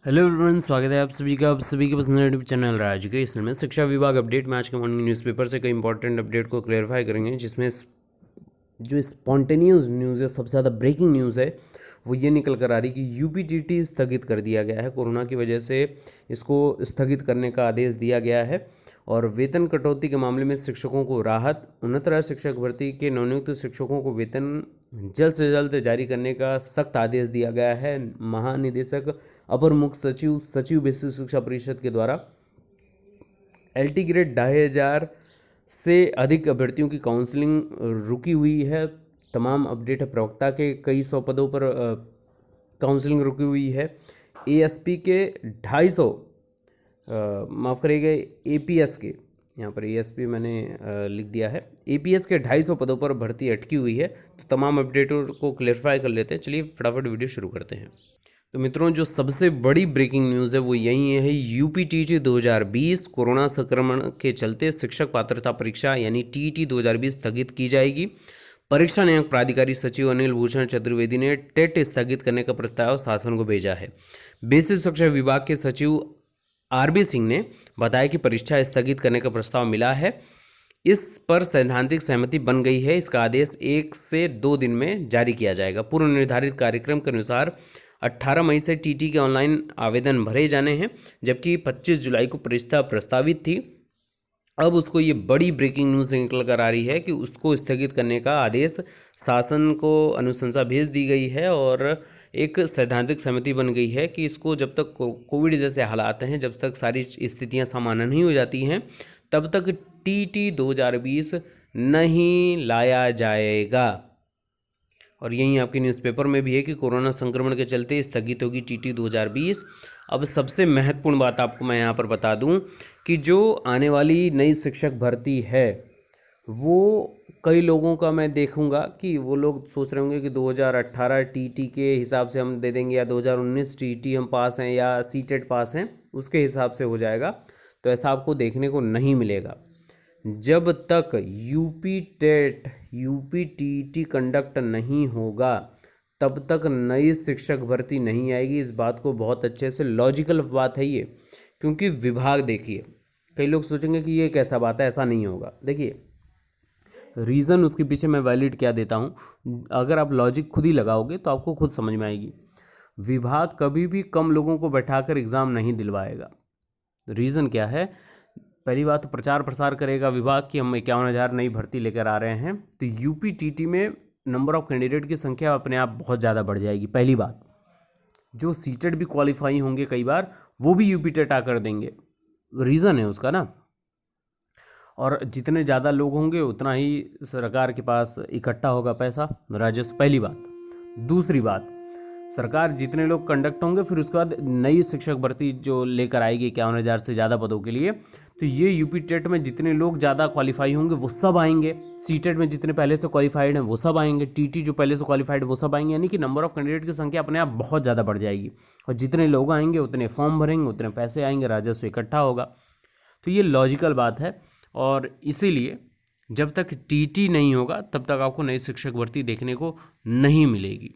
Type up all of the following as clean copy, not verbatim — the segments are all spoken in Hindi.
हेलो एवरीवन, स्वागत है आप सभी का पसंद यूट्यूब चैनल राज के। इसमें शिक्षा विभाग अपडेट में आज के मॉर्निंग न्यूज़पेपर से कई इंपॉर्टेंट अपडेट को क्लेरिफाई करेंगे, जिसमें जो स्पॉन्टेनियस न्यूज़ है, सबसे ज़्यादा ब्रेकिंग न्यूज़ है, वो ये निकल कर आ रही कि यूपीटीटी स्थगित कर दिया गया है। कोरोना की वजह से इसको स्थगित करने का आदेश दिया गया है और वेतन कटौती के मामले में शिक्षकों को राहत। उन्नत शिक्षक भर्ती के नवनियुक्त शिक्षकों को वेतन जल्द से जल्द जारी करने का सख्त आदेश दिया गया है। महानिदेशक अपर मुख्य सचिव सचिव बेसिक शिक्षा परिषद के द्वारा एलटी ग्रेड 2500 से अधिक अभ्यर्थियों की काउंसलिंग रुकी हुई है। तमाम अपडेट है। प्रवक्ता के कई सौ पदों पर काउंसलिंग रुकी हुई है। एएसपी के 250 माफ़ करिएगा, एपीएस के, यहाँ पर एएसपी मैंने लिख दिया है, एपीएस के 250 पदों पर भर्ती अटकी हुई है। तो तमाम अपडेटों को क्लेरिफाई कर लेते हैं। चलिए फटाफट वीडियो शुरू करते हैं। तो मित्रों, जो सबसे बड़ी ब्रेकिंग न्यूज़ है वो यही है, यूपीटीटी 2020 कोरोना संक्रमण के चलते शिक्षक पात्रता परीक्षा यानी टीईटी 2020 स्थगित की जाएगी। परीक्षा नियामक प्राधिकारी सचिव अनिल भूषण चतुर्वेदी ने टेट स्थगित करने का प्रस्ताव शासन को भेजा है। बेसिक शिक्षा विभाग के सचिव आरबी सिंह ने बताया कि परीक्षा स्थगित करने का प्रस्ताव मिला है। इस पर सैद्धांतिक सहमति बन गई है। इसका आदेश 1 से 2 दिन में जारी किया जाएगा। पूर्व निर्धारित कार्यक्रम के अनुसार 18 मई से टीटी के ऑनलाइन आवेदन भरे जाने हैं, जबकि 25 जुलाई को परीक्षा प्रस्तावित थी। अब उसको ये बड़ी ब्रेकिंग न्यूज़ निकल कर आ रही है कि उसको स्थगित करने का आदेश शासन को अनुशंसा भेज दी गई है और एक सैद्धांतिक सहमति बन गई है कि इसको जब तक कोविड जैसे हालात हैं, जब तक सारी स्थितियां सामान्य नहीं हो जाती हैं, तब तक टीटी 2020 नहीं लाया जाएगा। और यहीं आपके न्यूज़पेपर में भी है कि कोरोना संक्रमण के चलते स्थगित होगी टीटी 2020। अब सबसे महत्वपूर्ण बात आपको मैं यहाँ पर बता दूँ कि जो आने वाली नई शिक्षक भर्ती है, वो कई लोगों का मैं देखूंगा कि वो लोग सोच रहे होंगे कि 2018 टीटी के हिसाब से हम दे देंगे या 2019 टीटी हम पास हैं या सीटेट पास हैं, उसके हिसाब से हो जाएगा। तो ऐसा आपको देखने को नहीं मिलेगा। जब तक UP TET UP TT conduct नहीं होगा, तब तक नई शिक्षक भर्ती नहीं आएगी। इस बात को बहुत अच्छे से, लॉजिकल बात है ये, क्योंकि विभाग, देखिए कई लोग सोचेंगे कि ये कैसा बात है, ऐसा नहीं होगा। देखिए रीज़न उसके पीछे मैं वैलिड क्या देता हूँ, अगर आप लॉजिक खुद ही लगाओगे तो आपको खुद समझ में आएगी। विभाग कभी भी कम लोगों को बैठाकर एग्ज़ाम नहीं दिलवाएगा। रीज़न क्या है? पहली बात तो प्रचार प्रसार करेगा विभाग कि हम 51,000 नई भर्ती लेकर आ रहे हैं, तो यूपी टीटी में नंबर ऑफ कैंडिडेट की संख्या अपने आप बहुत ज़्यादा बढ़ जाएगी। पहली बात, जो सीटेड भी क्वालिफाई होंगे कई बार, वो भी यूपी टेट आकर देंगे। रीज़न है उसका ना। और जितने ज़्यादा लोग होंगे उतना ही सरकार के पास इकट्ठा होगा पैसा, राजस्व। पहली बात। दूसरी बात, सरकार जितने लोग कंडक्ट होंगे, फिर उसके बाद नई शिक्षक भर्ती जो लेकर आएगी 51,000 से ज़्यादा पदों के लिए, तो ये यूपी टेट में जितने लोग ज़्यादा क्वालिफाई होंगे वो सब आएंगे। सीटेट में जितने पहले से क्वालिफाइड हैं वो सब आएंगे। टीटी जो पहले से क्वालिफाइड वो सब आएंगे। यानी कि नंबर ऑफ कैंडिडेट की संख्या अपने आप बहुत ज़्यादा बढ़ जाएगी। और जितने लोग आएंगे उतने फॉर्म भरेंगे, उतने पैसे आएंगे, राजस्व इकट्ठा होगा। तो ये लॉजिकल बात है। और इसीलिए जब तक टीटी नहीं होगा तब तक आपको नई शिक्षक भर्ती देखने को नहीं मिलेगी।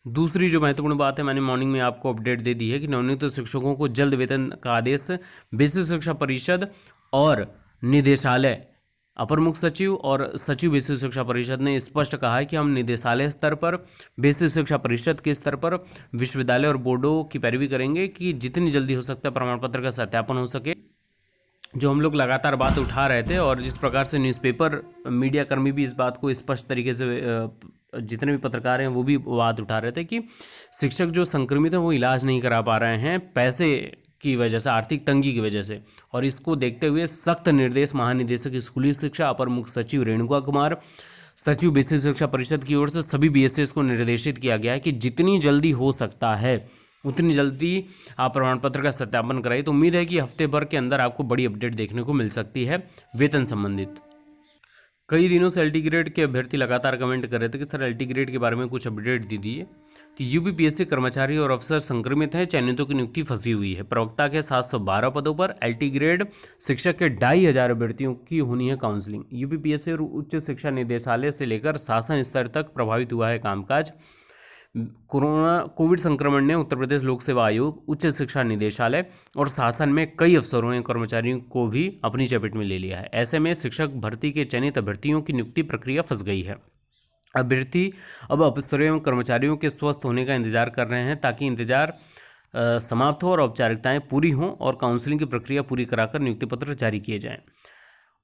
दूसरी जो महत्वपूर्ण बात है, मैंने मॉर्निंग में आपको अपडेट दे दी है कि नवनियुक्त शिक्षकों को जल्द वेतन का आदेश बेसिक शिक्षा परिषद और निदेशालय, अपर मुख्य सचिव और सचिव बेसिक शिक्षा परिषद ने स्पष्ट कहा है कि हम निदेशालय स्तर पर, बेसिक शिक्षा परिषद के स्तर पर विश्वविद्यालय और बोर्डों की पैरवी करेंगे कि जितनी जल्दी हो सकता है प्रमाण पत्र का सत्यापन हो सके। जो हम लोग लगातार बात उठा रहे थे और जिस प्रकार से न्यूज़पेपर मीडिया कर्मी भी इस बात को स्पष्ट तरीके से, जितने भी पत्रकार हैं वो भी बात उठा रहे थे कि शिक्षक जो संक्रमित हैं वो इलाज नहीं करा पा रहे हैं पैसे की वजह से, आर्थिक तंगी की वजह से। और इसको देखते हुए सख्त निर्देश महानिदेशक स्कूली शिक्षा अपर मुख्य सचिव रेणुका कुमार, सचिव बेसिक शिक्षा परिषद की ओर से सभी बीएसएस को निर्देशित किया गया है कि जितनी जल्दी हो सकता है उतनी जल्दी आप प्रमाण पत्र का सत्यापन कराइए। तो उम्मीद है कि हफ्ते भर के अंदर आपको बड़ी अपडेट देखने को मिल सकती है वेतन संबंधित। कई दिनों से एलटी ग्रेड के अभ्यर्थी लगातार कमेंट कर रहे थे कि सर एलटी ग्रेड के बारे में कुछ अपडेट दीजिए। तो यूपीपीएससी कर्मचारी और अफसर संक्रमित हैं, चयनितों की नियुक्ति फंसी हुई है। प्रवक्ता के 712 पदों पर एलटी ग्रेड शिक्षक के 2,500 अभ्यर्थियों की होनी है काउंसलिंग। यूपीपीएससी और उच्च शिक्षा निदेशालय से लेकर शासन स्तर तक प्रभावित हुआ है कामकाज। कोविड संक्रमण ने उत्तर प्रदेश लोक सेवा आयोग, उच्च शिक्षा निदेशालय और शासन में कई अफसरों एवं कर्मचारियों को भी अपनी चपेट में ले लिया है। ऐसे में शिक्षक भर्ती के चयनित अभ्यर्थियों की नियुक्ति प्रक्रिया फंस गई है। अभ्यर्थी अब अफसरों एवं कर्मचारियों के स्वस्थ होने का इंतजार कर रहे हैं ताकि इंतजार समाप्त हो और औपचारिकताएं पूरी हों और काउंसलिंग की प्रक्रिया पूरी कराकर नियुक्ति पत्र जारी किए जाएं।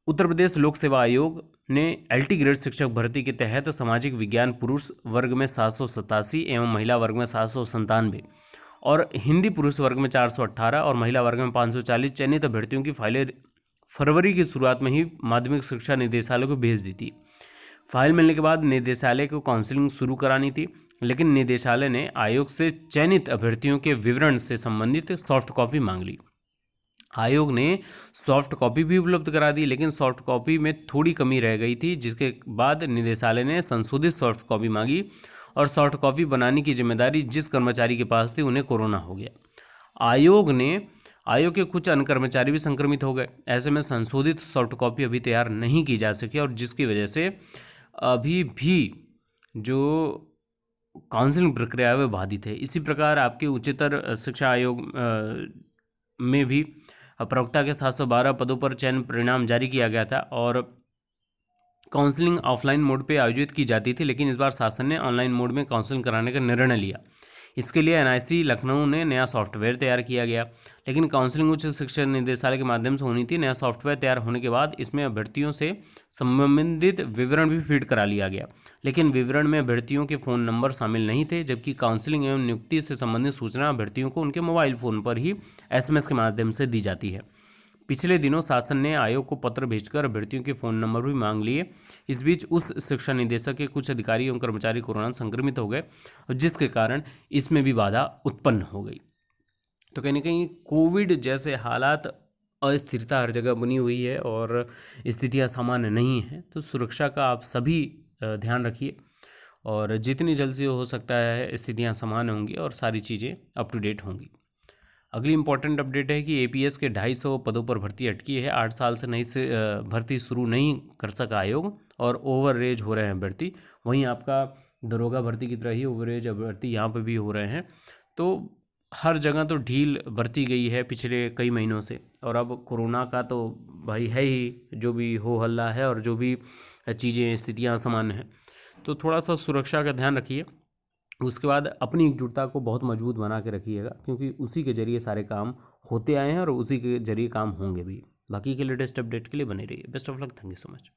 उत्तर प्रदेश लोक सेवा आयोग ने एलटी ग्रेड शिक्षक भर्ती के तहत सामाजिक विज्ञान पुरुष वर्ग में 787 एवं महिला वर्ग में 797 और हिंदी पुरुष वर्ग में 418 और महिला वर्ग में 540 चयनित अभ्यर्थियों की फाइलें फरवरी की शुरुआत में ही माध्यमिक शिक्षा निदेशालय को भेज दी थी। फाइल मिलने के बाद निदेशालय को काउंसलिंग शुरू करानी थी, लेकिन निदेशालय ने आयोग से चयनित अभ्यर्थियों के विवरण से संबंधित सॉफ्ट कॉपी मांग ली। आयोग ने सॉफ्ट कॉपी भी उपलब्ध करा दी, लेकिन सॉफ्ट कॉपी में थोड़ी कमी रह गई थी, जिसके बाद निदेशालय ने संशोधित सॉफ्ट कॉपी मांगी और सॉफ्ट कॉपी बनाने की जिम्मेदारी जिस कर्मचारी के पास थी उन्हें कोरोना हो गया। आयोग के कुछ अन्य कर्मचारी भी संक्रमित हो गए। ऐसे में संशोधित सॉफ्ट कॉपी अभी तैयार नहीं की जा सकी और जिसकी वजह से अभी भी जो काउंसलिंग प्रक्रिया है वह बाधित है। इसी प्रकार आपके उच्चतर शिक्षा आयोग में भी प्रवक्ता के 712 पदों पर चयन परिणाम जारी किया गया था और काउंसलिंग ऑफलाइन मोड पे आयोजित की जाती थी, लेकिन इस बार शासन ने ऑनलाइन मोड में काउंसलिंग कराने का निर्णय लिया। इसके लिए एनआईसी लखनऊ ने नया सॉफ्टवेयर तैयार किया गया, लेकिन काउंसलिंग उच्च शिक्षा निदेशालय के माध्यम से होनी थी। नया सॉफ्टवेयर तैयार होने के बाद इसमें अभ्यर्थियों से संबंधित विवरण भी फीड करा लिया गया, लेकिन विवरण में अभ्यर्थियों के फ़ोन नंबर शामिल नहीं थे, जबकि काउंसलिंग एवं नियुक्ति से संबंधित सूचना अभ्यर्थियों को उनके मोबाइल फ़ोन पर ही SMS के माध्यम से दी जाती है। पिछले दिनों शासन ने आयोग को पत्र भेजकर अभ्यर्थियों के फ़ोन नंबर भी मांग लिए। इस बीच उस शिक्षा निदेशक के कुछ अधिकारी एवं कर्मचारी कोरोना संक्रमित हो गए और जिसके कारण इसमें भी बाधा उत्पन्न हो गई। तो कहीं ना कहीं कोविड जैसे हालात, अस्थिरता हर जगह बनी हुई है और स्थितियां सामान्य नहीं हैं, तो सुरक्षा का आप सभी ध्यान रखिए और जितनी जल्द से हो सकता है स्थितियां सामान्य होंगी और सारी चीज़ें अप टू डेट होंगी। अगली इंपॉर्टेंट अपडेट है कि एपीएस के 250 पदों पर भर्ती अटकी है। 8 साल से नई से भर्ती शुरू नहीं कर सका आयोग और ओवर एज हो रहे हैं भर्ती। वहीं आपका दरोगा भर्ती की तरह ही ओवर एज भर्ती यहाँ पे भी हो रहे हैं। तो हर जगह तो ढील बरती गई है पिछले कई महीनों से, और अब कोरोना का तो भाई है ही, जो भी हो हल्ला है और जो भी चीज़ें स्थितियाँ सामान्य हैं, तो थोड़ा सा सुरक्षा का ध्यान रखिए। उसके बाद अपनी एकजुटता को बहुत मजबूत बना के रखिएगा, क्योंकि उसी के जरिए सारे काम होते आए हैं और उसी के जरिए काम होंगे भी। बाकी के लेटेस्ट अपडेट के लिए बने रहिए। Best of luck, thank you so much.